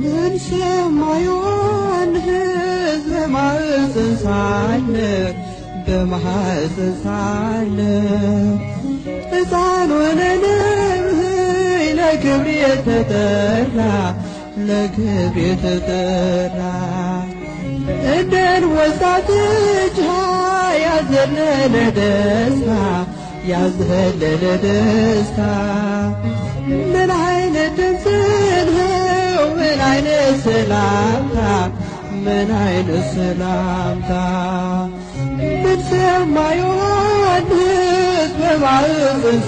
ምን ሰማዩን ሕዝብ በማኅፀን ሳለ ሕፃን ሆነንም ለክብር የተጠራ እንደንወሳ ትጃ ያዘለለ ደስታ ምን አይነት ድምፅ ነው ምን አይነት ሰላምታ ምን ሰማ ዮሐንስ በማኅፀን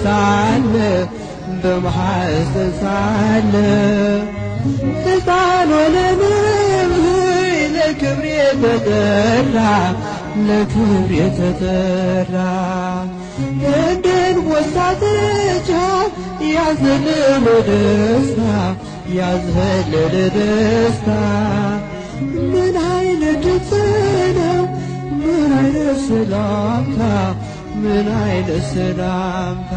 ሳለ ሕፃን ሆነንም ለክብር የተጠራ እንደንወሳ ትጃ ያዘለለ ደስታ ምን አይነት ድምፅ ነው ምን አይነት ሰላምታ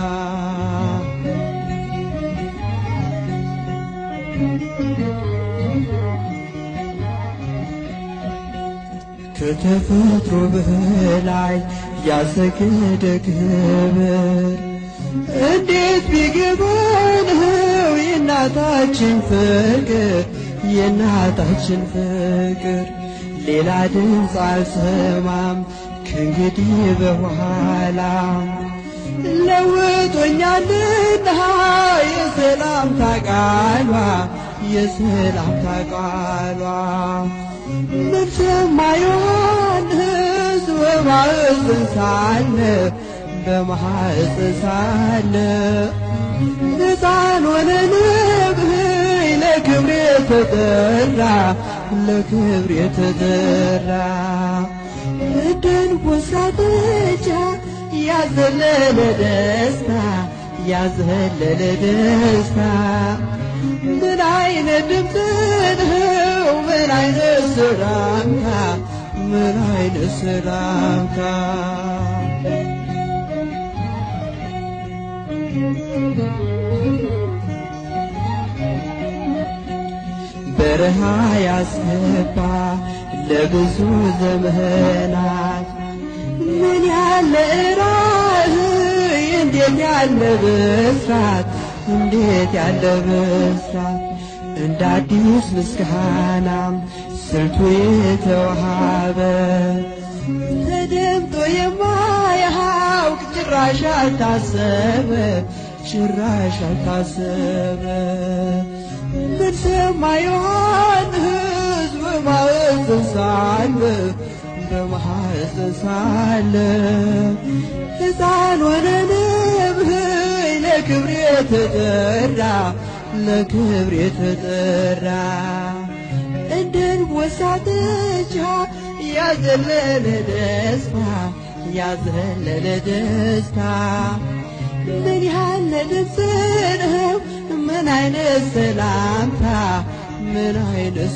ከተፈጥሮ በላይ ያሰገደ ክብር እንዴት ቢገባን ነው የእናታችን ፍቅር ሌላ ድምፅ አልሰማም ከእንግዲህ በኋላ ለውጦኛልና የሰላምታ ቃሏ ምን ሰማ ዮሐንስ በማኅፀን ሳለ ሕፃን ሆነንም ለክብር የተጠራ እንደንወሳ ትጃ ያዘለለ ደስታ ምን አይነት ድምፅ ነው ምን አይነት ሰላምታ በረሃ ያስገባ ለብዙ ዘመናት ምን ያለ ራእይ እንዴት ያለ ብስራት እንደ አዲስ ምስጋናም ስልቱ የተዋሃበ ተደምጦ የማያውቅ ጭራሽ አልታሰበ ምን ሰማ ዮሐንስ በማኅፀን ሳለ ሕፃን ሆነንም ለክብር የተጠራ እንደንወሳ ትጃ ያዘለለ ደስታ ምን ያለ ድምፅ ነው ምን አይነት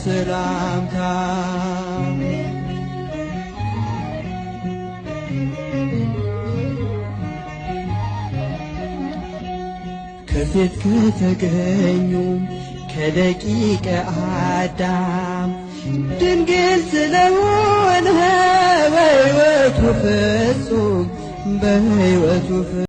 ሰላምታ ከፊት ከተገኙ ከደቂቀ አዳም ድንግል ስለሆነ በሕይወቱ ፍጹም